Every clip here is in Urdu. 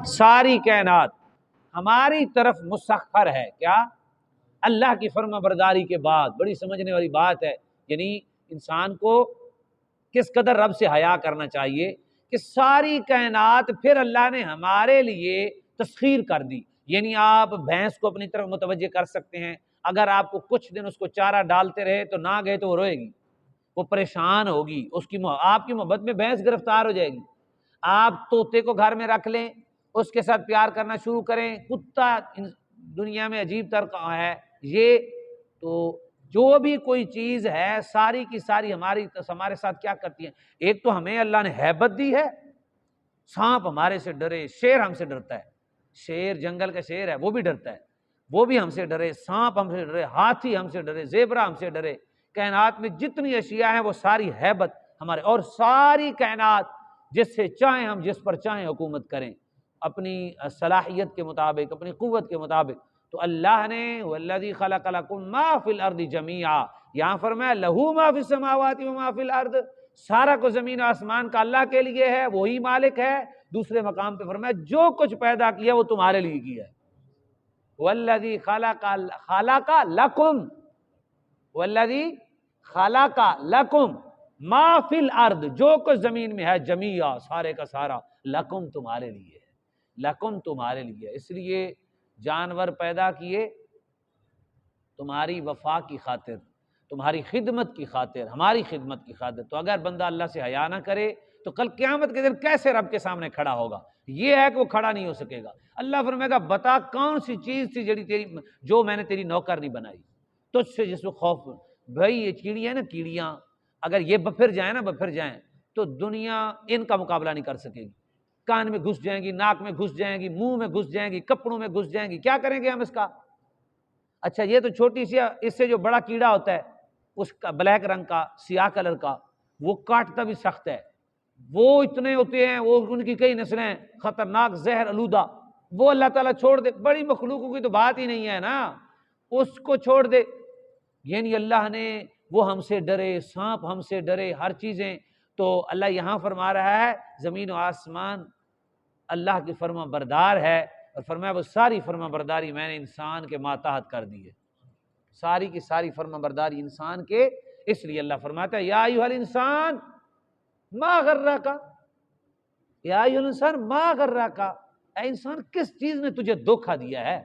ساری کائنات ہماری طرف مسخر ہے. کیا؟ اللہ کی فرما برداری کے بعد. بڑی سمجھنے والی بات ہے. یعنی انسان کو کس قدر رب سے حیا کرنا چاہیے کہ ساری کائنات پھر اللہ نے ہمارے لیے تسخیر کر دی. یعنی آپ بھینس کو اپنی طرف متوجہ کر سکتے ہیں. اگر آپ کو کچھ دن اس کو چارہ ڈالتے رہے تو نہ گئے تو وہ روئے گی، وہ پریشان ہوگی، آپ کی محبت میں بھینس گرفتار ہو جائے گی. آپ طوطے کو گھر میں رکھ لیں، اس کے ساتھ پیار کرنا شروع کریں. کتا دنیا میں عجیب تر ہے یہ. تو جو بھی کوئی چیز ہے ساری کی ساری ہمارے ساتھ کیا کرتی ہیں. ایک تو ہمیں اللہ نے ہیبت دی ہے، سانپ ہمارے سے ڈرے، شیر ہم سے ڈرتا ہے، شیر جنگل کا شیر ہے وہ بھی ڈرتا ہے، وہ بھی ہم سے ڈرے، سانپ ہم سے ڈرے، ہاتھی ہم سے ڈرے، زیبرا ہم سے ڈرے. کائنات میں جتنی اشیاء ہیں وہ ساری ہیبت ہمارے، اور ساری کائنات جس سے چاہیں ہم جس پر چاہیں حکومت کریں اپنی صلاحیت کے مطابق، اپنی قوت کے مطابق. تو اللہ نے والذی خلق لکم ما فی الارض جمیعا، یہاں فرمایا لہو ما فی السماوات و ما فی الارض، سارا کو زمین و آسمان کا اللہ کے لیے ہے، وہی مالک ہے. دوسرے مقام پہ فرمایا جو کچھ پیدا کیا وہ تمہارے لیے کیا ہے. والذی خلق لکم، والذی خلق لکم ما فی الارض، جو کچھ زمین میں ہے جمیعا، سارے کا سارا، لکم تمہارے لیے ہے، لکم تمہارے لیے. اس لیے جانور پیدا کیے تمہاری وفا کی خاطر، تمہاری خدمت کی خاطر، ہماری خدمت کی خاطر. تو اگر بندہ اللہ سے حیا نہ کرے تو کل قیامت کے دن کیسے رب کے سامنے کھڑا ہوگا؟ یہ ہے کہ وہ کھڑا نہیں ہو سکے گا. اللہ فرمائے گا بتا کون سی چیز تھی جو میں نے تیری نوکر نہیں بنائی، تجھ سے جس کو خوف. بھائی یہ چڑیاں نا، کیڑیاں اگر یہ بپھر جائیں تو دنیا ان کا مقابلہ نہیں کر سکے گی. کان میں گھس جائیں گی، ناک میں گھس جائیں گی، منہ میں گھس جائیں گی، کپڑوں میں گھس جائیں گی. کیا کریں گے ہم اس کا؟ اچھا یہ تو چھوٹی سی، اس سے جو بڑا کیڑا ہوتا ہے اس کا بلیک رنگ کا، سیاہ کلر کا، وہ کاٹتا بھی سخت ہے. وہ اتنے ہوتے ہیں، وہ ان کی کئی نسلیں خطرناک زہر آلودہ. وہ اللہ تعالیٰ چھوڑ دے، بڑی مخلوقوں کی تو بات ہی نہیں ہے نا، اس کو چھوڑ دے. یعنی اللہ نے وہ ہم سے ڈرے، سانپ ہم سے ڈرے، ہر چیزیں. تو اللہ یہاں فرما رہا ہے زمین و آسمان اللہ کی فرما بردار ہے، اور فرمایا وہ ساری فرما برداری میں نے انسان کے ماتحت کر دی ہے. ساری کی ساری فرما برداری انسان کے. اس لیے اللہ فرماتا ہے یا ایھا الانسان ما غرک، یا ایھا الانسان ما غرک، اے انسان کس چیز نے تجھے دھوکہ دیا ہے؟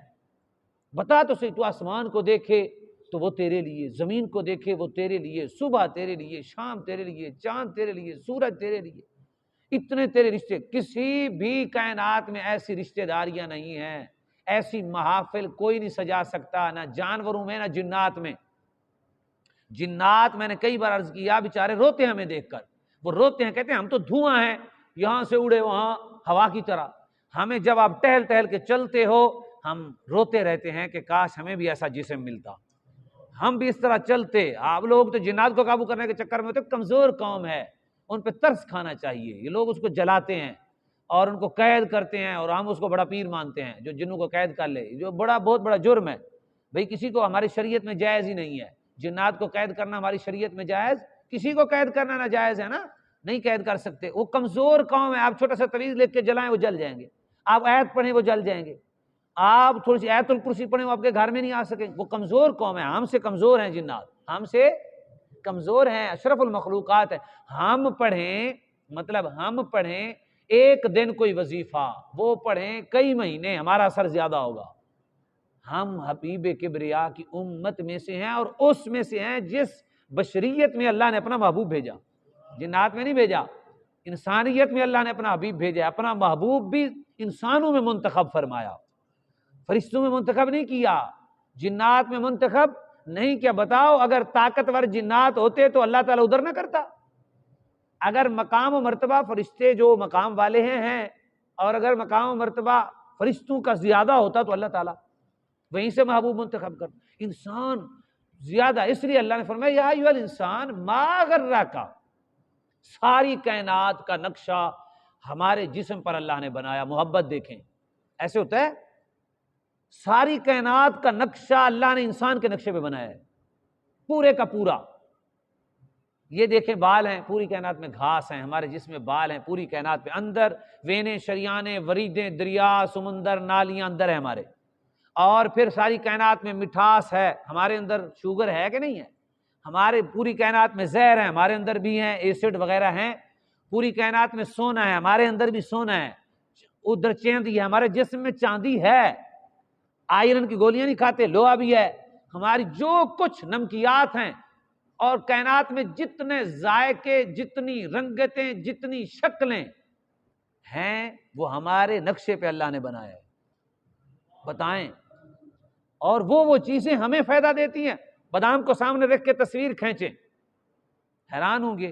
بتا تو صحیح. تو آسمان کو دیکھے تو وہ تیرے لیے، زمین کو دیکھے وہ تیرے لیے، صبح تیرے لیے، شام تیرے لیے، چاند تیرے لیے، سورج تیرے لیے، اتنے تیرے رشتے. کسی بھی کائنات میں ایسی رشتہ داریاں نہیں ہیں، ایسی محافل کوئی نہیں سجا سکتا، نہ جانوروں میں نہ جنات میں. جنات میں نے کئی بار عرض کیا بیچارے روتے ہیں ہمیں دیکھ کر، وہ روتے ہیں، کہتے ہیں ہم تو دھواں ہیں، یہاں سے اڑے وہاں ہوا کی طرح. ہمیں جب آپ ٹہل ٹہل کے چلتے ہو ہم روتے رہتے ہیں کہ کاش ہمیں بھی ایسا جسم ملتا، ہم بھی اس طرح چلتے. آپ لوگ تو جنات کو قابو کرنے کے چکر میں ہوتے، کمزور قوم ہے، ان پہ ترس کھانا چاہیے. یہ لوگ اس کو جلاتے ہیں اور ان کو قید کرتے ہیں، اور ہم اس کو بڑا پیر مانتے ہیں جو جنوں کو قید کر لے، جو بہت بڑا جرم ہے. بھئی کسی کو ہماری شریعت میں جائز ہی نہیں ہے. جنات کو قید کرنا ہماری شریعت میں جائز، کسی کو قید کرنا ناجائز ہے نا، نہیں قید کر سکتے. وہ کمزور قوم ہے. آپ چھوٹا سا تعویذ لکھ کے جلائیں وہ جل جائیں گے، آپ آیت پڑھیں وہ جل جائیں گے، آپ تھوڑی سی آیت الکرسی پڑھیں وہ آپ کے گھر میں نہیں آ سکیں. وہ کمزور قوم ہے، ہم سے کمزور ہیں جنات، ہم سے کمزور ہیں، اشرف المخلوقات ہیں. ہم پڑھیں، مطلب ہم پڑھیں ایک دن کوئی وظیفہ، وہ پڑھیں کئی مہینے، ہمارا اثر زیادہ ہوگا. ہم حبیب کبریا کی امت میں سے ہیں، اور اس میں سے ہیں جس بشریت میں اللہ نے اپنا محبوب بھیجا. جنات میں نہیں بھیجا، انسانیت میں اللہ نے اپنا حبیب بھیجا. اپنا محبوب بھی انسانوں میں منتخب فرمایا، فرشتوں میں منتخب نہیں کیا، جنات میں منتخب نہیں کیا. بتاؤ اگر طاقتور جنات ہوتے تو اللہ تعالیٰ ادھر نہ کرتا؟ اگر مقام و مرتبہ فرشتے جو مقام والے ہیں، اور اگر مقام و مرتبہ فرشتوں کا زیادہ ہوتا تو اللہ تعالیٰ وہیں سے محبوب منتخب کرتا. انسان زیادہ، اس لیے اللہ نے فرمایا یا ایھا الانسان ما غرک. ساری کائنات کا نقشہ ہمارے جسم پر اللہ نے بنایا. محبت دیکھیں، ایسے ہوتا ہے، ساری کائنات کا نقشہ اللہ نے انسان کے نقشے پہ بنایا ہے، پورے کا پورا. یہ دیکھیں بال ہیں، پوری کائنات میں گھاس ہیں، ہمارے جسم میں بال ہیں، پوری کائنات میں اندر وینے، شریانے، وریدیں، دریا، سمندر، نالیاں اندر ہیں ہمارے، اور پھر ساری کائنات میں مٹھاس ہے، ہمارے اندر شوگر ہے کہ نہیں ہے، ہمارے پوری کائنات میں زہر ہے، ہمارے اندر بھی ہیں، ایسڈ وغیرہ ہیں، پوری کائنات میں سونا ہے، ہمارے اندر بھی سونا ہے، ادھر چاندی ہے، ہمارے جسم میں چاندی ہے، آئرن کی گولیاں نہیں کھاتے، لوہا بھی ہے، ہماری جو کچھ نمکیات ہیں، اور کائنات میں جتنے ذائقے، جتنی رنگتیں، جتنی شکلیں ہیں، وہ ہمارے نقشے پہ اللہ نے بنایا ہے، بتائیں، اور وہ چیزیں ہمیں فائدہ دیتی ہیں۔ بادام کو سامنے رکھ کے تصویر کھینچیں، حیران ہوں گے،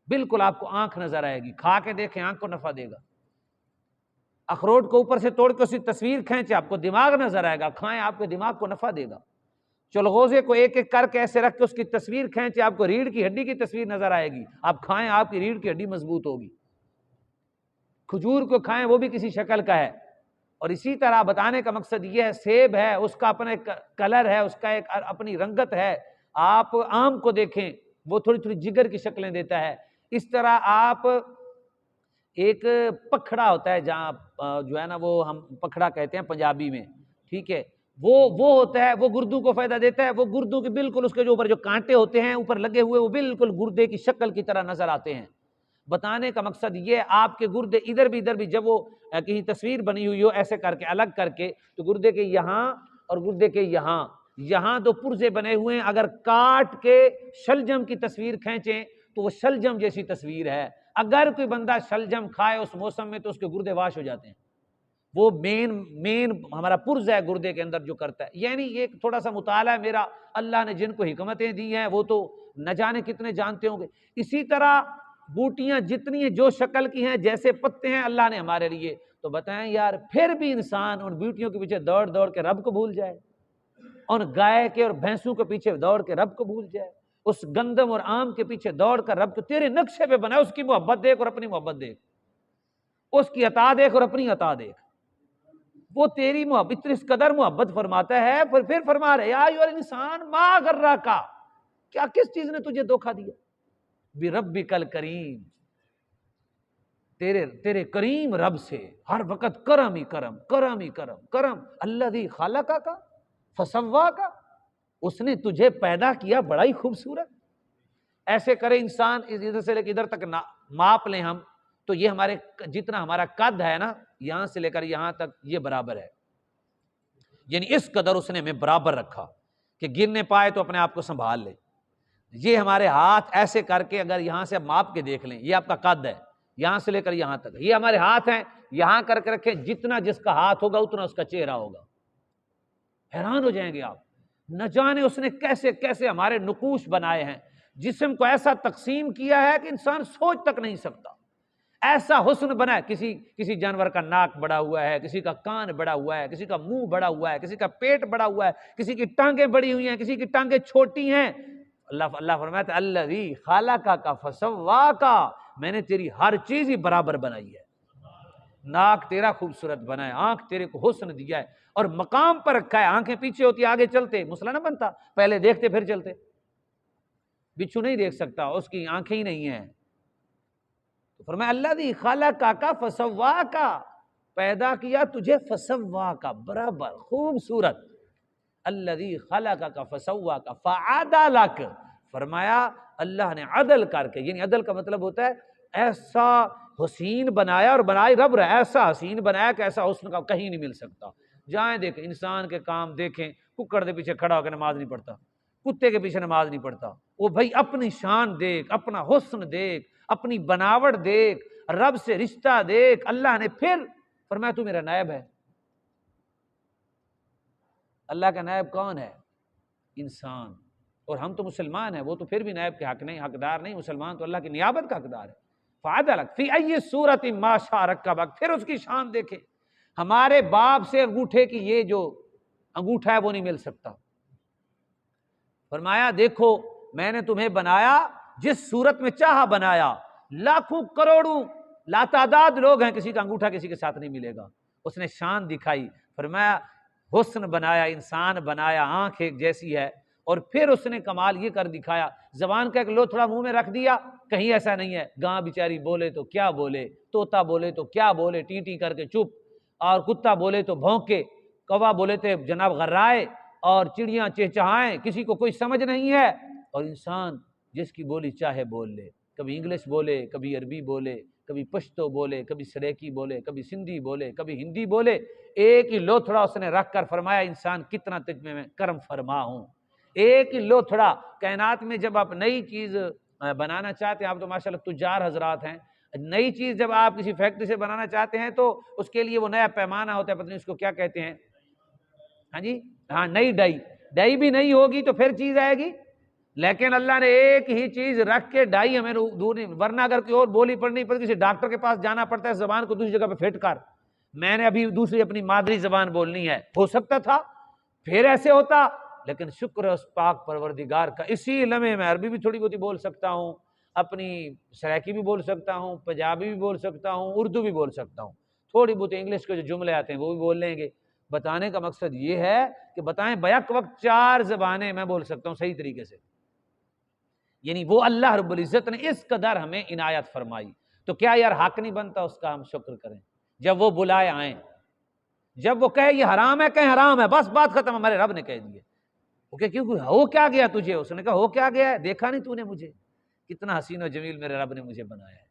بالکل آپ کو آنکھ نظر آئے گی، کھا کے دیکھیں، آنکھ کو نفع دے گا۔ اخروٹ کو اوپر سے توڑ کے اس کی تصویر کھینچیں، آپ کو دماغ نظر آئے گا، کھائیں، آپ کے دماغ کو نفع دے گا۔ چلغوزے کو ایک ایک کر کے ایسے رکھ کے اس کی تصویر کھینچیں، آپ کو ریڑھ کی ہڈی کی تصویر نظر آئے گی، آپ کھائیں، آپ کی ریڑھ کی ہڈی مضبوط ہوگی۔ کھجور کو کھائیں، وہ بھی کسی شکل کا ہے، اور اسی طرح بتانے کا مقصد یہ ہے، سیب ہے، اس کا اپنا ایک کلر ہے، اس کا ایک اپنی رنگت ہے، آپ آم کو دیکھیں، وہ تھوڑی تھوڑی جگر کی شکلیں دیتا ہے، اس طرح آپ ایک پکھڑا ہوتا ہے، جہاں جو ہے نا وہ ہم پکھڑا کہتے ہیں پنجابی میں، ٹھیک ہے، وہ ہوتا ہے، وہ گردوں کو فائدہ دیتا ہے، وہ گردوں کے بالکل اس کے جو اوپر جو کانٹے ہوتے ہیں اوپر لگے ہوئے، وہ بالکل گردے کی شکل کی طرح نظر آتے ہیں۔ بتانے کا مقصد یہ، آپ کے گردے ادھر بھی جب وہ کہیں تصویر بنی ہوئی ہو ایسے کر کے الگ کر کے، تو گردے کے یہاں اور گردے کے یہاں دو پرزے بنے ہوئے ہیں، اگر کاٹ کے شلجم کی تصویر کھینچیں تو وہ شلجم جیسی تصویر ہے۔ اگر کوئی بندہ شلجم کھائے اس موسم میں تو اس کے گردے واش ہو جاتے ہیں، وہ مین ہمارا پرز ہے گردے کے اندر جو کرتا ہے۔ یعنی یہ تھوڑا سا مطالعہ میرا، اللہ نے جن کو حکمتیں دی ہیں وہ تو نہ جانے کتنے جانتے ہوں گے۔ اسی طرح بوٹیاں جتنی ہیں جو شکل کی ہیں، جیسے پتے ہیں اللہ نے ہمارے لیے، تو بتائیں یار، پھر بھی انسان ان بوٹیوں کے پیچھے دوڑ کے رب کو بھول جائے، اور گائے کے اور بھینسوں کے پیچھے دوڑ کے رب کو بھول جائے، اس گندم اور آم کے پیچھے دوڑ کر رب کو، تیرے نقشے پہ بنا، اس کی محبت دیکھ اور اپنی محبت دیکھ، اس کی عطا دیکھ اور اپنی عطا دیکھ، وہ تیری محبت اتنی اس قدر محبت فرماتا ہے، پھر فرما رہے یا ایھا الانسان ما غرک، کیا کس چیز نے تجھے دھوکہ دیا، بربک الکریم، تیرے کریم رب سے، ہر وقت کرم ہی کرم، کرم ہی کرم، کرم، الذی خلقک فسواک، اس نے تجھے پیدا کیا بڑا ہی خوبصورت۔ ایسے کرے انسان، ادھر سے لے کے ادھر تک ماپ لیں ہم، تو یہ ہمارے جتنا ہمارا قد ہے نا، یہاں سے لے کر یہاں تک یہ برابر ہے، یعنی اس قدر اس نے ہمیں برابر رکھا کہ گرنے پائے تو اپنے آپ کو سنبھال لے۔ یہ ہمارے ہاتھ ایسے کر کے اگر یہاں سے ماپ کے دیکھ لیں، یہ آپ کا قد ہے، یہاں سے لے کر یہاں تک، یہ ہمارے ہاتھ ہیں، یہاں کر کے رکھیں، جتنا جس کا ہاتھ ہوگا اتنا اس کا چہرہ ہوگا، حیران ہو جائیں گے آپ، نہ جانے اس نے کیسے کیسے ہمارے نقوش بنائے ہیں، جسم کو ایسا تقسیم کیا ہے کہ انسان سوچ تک نہیں سکتا، ایسا حسن بنا ہے، کسی جانور کا ناک بڑا ہوا ہے، کسی کا کان بڑا ہوا ہے، کسی کا منہ بڑا ہوا ہے، کسی کا پیٹ بڑا ہوا ہے، کسی کی ٹانگیں بڑی ہوئی ہیں، کسی کی ٹانگیں چھوٹی ہیں۔ اللہ فرماتا ہے الذی خلقک فسواک، میں نے تیری ہر چیز ہی برابر بنائی ہے، ناک تیرا خوبصورت بنا ہے، آنکھ تیرے کو حسن دیا ہے اور مقام پر رکھا ہے، آنکھیں پیچھے ہوتی آگے چلتے، مسئلہ نہ بنتا، پہلے دیکھتے پھر چلتے، بچھو نہیں دیکھ سکتا، اس کی آنکھیں ہی نہیں ہیں، تو فرمایا الذی خلقک فسواک، پیدا کیا تجھے فسواک، برابر خوبصورت، الذی خلقک فسواک فعدلک، فرمایا اللہ نے عدل کر کے، یعنی عدل کا مطلب ہوتا ہے ایسا حسین بنایا، اور بنائی رب رہا، ایسا حسین بنایا کہ ایسا حسن کا کہیں نہیں مل سکتا۔ جائیں دیکھیں انسان کے کام دیکھیں، ککڑ کے پیچھے کھڑا ہو کے نماز نہیں پڑھتا، کتے کے پیچھے نماز نہیں پڑھتا، وہ بھائی اپنی شان دیکھ، اپنا حسن دیکھ، اپنی بناوٹ دیکھ، رب سے رشتہ دیکھ، اللہ نے پھر فرمایا تو میرا نائب ہے۔ اللہ کا نائب کون ہے؟ انسان، اور ہم تو مسلمان ہیں، وہ تو پھر بھی نائب کے حق نہیں، حقدار نہیں، مسلمان تو اللہ کی نیابت کا حقدار ہے۔ فعدلک فی ای صورت ما شاء رکبک، پھر اس کی شان دیکھیں، ہمارے باپ سے انگوٹھے کی یہ جو انگوٹھا ہے وہ نہیں مل سکتا، فرمایا دیکھو میں نے تمہیں بنایا جس صورت میں چاہا بنایا، لاکھوں کروڑوں لاتعداد لوگ ہیں، کسی کا انگوٹھا کسی کے ساتھ نہیں ملے گا، اس نے شان دکھائی، فرمایا حسن بنایا، انسان بنایا، آنکھ ایک جیسی ہے، اور پھر اس نے کمال یہ کر دکھایا، زبان کا ایک لوتھڑا منہ میں رکھ دیا، کہیں ایسا نہیں ہے گاں بیچاری بولے تو کیا بولے، طوطا بولے تو کیا بولے ٹی ٹی کر کے چپ، اور کتا بولے تو بھونکے، کوا بولے تو جناب غرائے، اور چڑیاں چہچہائیں، کسی کو کوئی سمجھ نہیں ہے، اور انسان جس کی بولی چاہے بول لے، کبھی انگلش بولے، کبھی عربی بولے، کبھی پشتو بولے، کبھی سریکی بولے، کبھی سندھی بولے، کبھی ہندی بولے، ایک ہی لوتھڑا اس نے رکھ کر فرمایا انسان کتنا تجھ میں کرم فرما ہوں۔ ایک ہی لوتھڑا کائنات میں جب آپ نئی چیز بنانا چاہتے ہیں، آپ تو ماشاءاللہ تجار حضرات ہیں، نئی چیز جب آپ کسی فیکٹری سے بنانا چاہتے ہیں تو اس کے لیے وہ نیا پیمانہ ہوتا ہے، پتہ نہیں اس کو کیا کہتے ہیں، ہاں جی، ہاں نئی ڈائی بھی نہیں ہوگی تو پھر چیز آئے گی، لیکن اللہ نے ایک ہی چیز رکھ کے ڈائی ہمیں دور نہیں، ورنہ اگر کوئی اور بولی پڑھنی پڑتی کسی ڈاکٹر کے پاس جانا پڑتا ہے زبان کو دوسری جگہ پہ فٹ کر، میں نے ابھی دوسری اپنی مادری زبان بولنی ہے، ہو سکتا تھا پھر ایسے ہوتا، لیکن شکر ہے اس پاک پروردگار کا، اسی لمحے میں عربی بھی تھوڑی بہت بول سکتا ہوں، اپنی سرائکی بھی بول سکتا ہوں، پنجابی بھی بول سکتا ہوں، اردو بھی بول سکتا ہوں، تھوڑی بہت انگلش کے جو جملے آتے ہیں وہ بھی بول لیں گے۔ بتانے کا مقصد یہ ہے کہ بتائیں بیک وقت 4 زبانیں میں بول سکتا ہوں صحیح طریقے سے، یعنی وہ اللہ رب العزت نے اس قدر ہمیں عنایت فرمائی، تو کیا یار حق نہیں بنتا اس کا ہم شکر کریں؟ جب وہ بلائے آئیں، جب وہ کہے یہ حرام ہے کہیں حرام ہے، بس بات ختم، ہمارے رب نے کہہ دیے، کیونکہ ہو کیا گیا تجھے؟ اس نے کہا ہو کیا گیا ہے؟ دیکھا نہیں تو نے مجھے کتنا حسین و جمیل میرے رب نے مجھے بنایا ہے،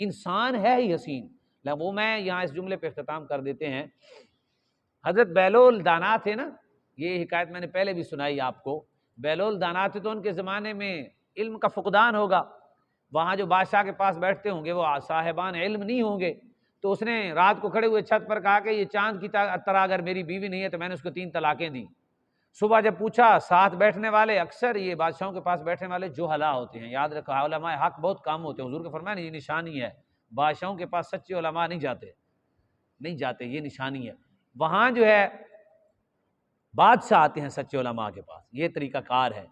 انسان ہے ہی حسین۔ وہ میں یہاں اس جملے پہ اختتام کر دیتے ہیں، حضرت بیلول دانا تھے نا، یہ حکایت میں نے پہلے بھی سنائی آپ کو، بیلول دانا تھے تو ان کے زمانے میں علم کا فقدان ہوگا، وہاں جو بادشاہ کے پاس بیٹھتے ہوں گے وہ صاحبان علم نہیں ہوں گے، تو اس نے رات کو کھڑے ہوئے چھت پر کہا کہ یہ چاند کی طرح اگر میری بیوی نہیں ہے تو میں نے اس کو 3 طلاقیں دی۔ صبح جب پوچھا، ساتھ بیٹھنے والے اکثر یہ بادشاہوں کے پاس بیٹھنے والے جوہلا ہوتے ہیں، یاد رکھو علماء حق بہت کام ہوتے ہیں، حضور کے فرمایا یہ نشانی ہے، بادشاہوں کے پاس سچے علماء نہیں جاتے، یہ نشانی ہے، وہاں جو ہے بادشاہ آتے ہیں سچے علماء کے پاس، یہ طریقہ کار ہے۔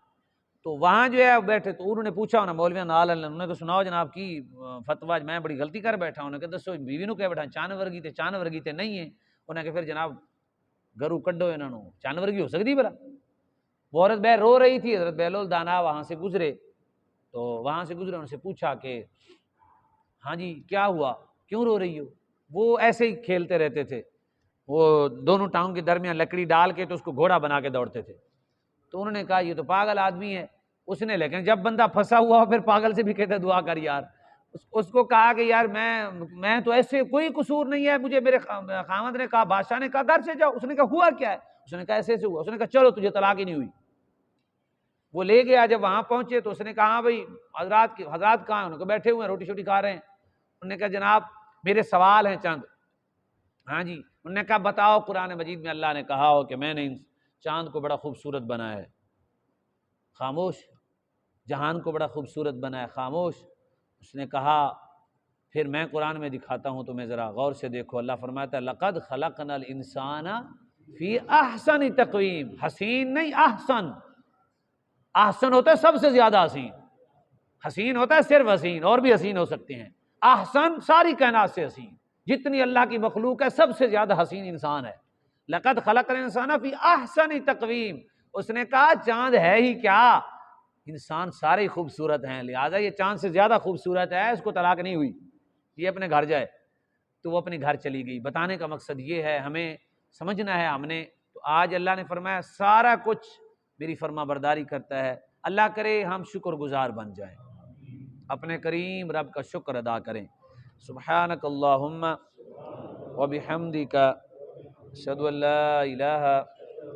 تو وہاں جو ہے بیٹھے تو انہوں نے پوچھا ہونا مولویان انہوں نے تو سناؤ جناب کی فتویٰ، میں بڑی غلطی کر بیٹھا ہوں، انہوں نے کہا دسو بیوی نو کہہ بیٹھا چان ورگی تے نہیں ہے، انہوں نے کہا پھر جناب گھروں کڈو انہوں نے، چان ورگی ہو سکتی بلا؟ وہ عورت بہر رو رہی تھی، حضرت بیلول دانا وہاں سے گزرے، انہوں سے پوچھا کہ ہاں جی کیا ہوا، کیوں رو رہی ہو؟ وہ ایسے ہی کھیلتے رہتے تھے، وہ دونوں ٹانگوں کے درمیان لکڑی ڈال کے تو اس کو گھوڑا بنا کے دوڑتے تھے، تو انہوں نے کہا یہ تو پاگل آدمی ہے، اس نے لیکن جب بندہ پھنسا ہوا پھر پاگل سے بھی کہتے دعا کر یار، اس کو کہا کہ یار میں تو ایسے کوئی قصور نہیں ہے، مجھے میرے خاوند نے کہا، بادشاہ نے کہا گھر سے جاؤ، اس نے کہا ہوا کیا ہے؟ اس نے کہا ایسے ہوا، اس نے کہا چلو تجھے طلاق ہی نہیں ہوئی، وہ لے گیا، جب وہاں پہنچے تو اس نے کہا ہاں بھائی حضرات کہاں ہیں؟ انہوں نے کہا بیٹھے ہوئے ہیں روٹی شوٹی کھا رہے ہیں، انہوں نے کہا جناب میرے سوال ہیں چند، ہاں جی، انہوں نے کہا بتاؤ قرآن مجید میں اللہ نے کہا ہو کہ میں نے چاند کو بڑا خوبصورت بنایا ہے، خاموش، جہان کو بڑا خوبصورت بنایا، خاموش، اس نے کہا پھر میں قرآن میں دکھاتا ہوں تمہیں ذرا غور سے دیکھو، اللہ فرماتا ہے لقد خلقنا الانسان فی احسن تقویم، حسین نہیں احسن، احسن ہوتا ہے سب سے زیادہ حسین، حسین ہوتا ہے صرف حسین، اور بھی حسین ہو سکتے ہیں، احسن ساری کائنات سے حسین، جتنی اللہ کی مخلوق ہے سب سے زیادہ حسین انسان ہے، لقد خلقنا الانسان فی احسن تقویم، اس نے کہا چاند ہے ہی کیا، انسان سارے ہی خوبصورت ہیں، لہٰذا یہ چاند سے زیادہ خوبصورت ہے، اس کو طلاق نہیں ہوئی، یہ اپنے گھر جائے، تو وہ اپنے گھر چلی گئی۔ بتانے کا مقصد یہ ہے ہمیں سمجھنا ہے، ہم نے تو آج اللہ نے فرمایا سارا کچھ میری فرما برداری کرتا ہے، اللہ کرے ہم شکر گزار بن جائیں، اپنے کریم رب کا شکر ادا کریں۔ سبحانک اللہم وبحمدک اشہد ان لا الہ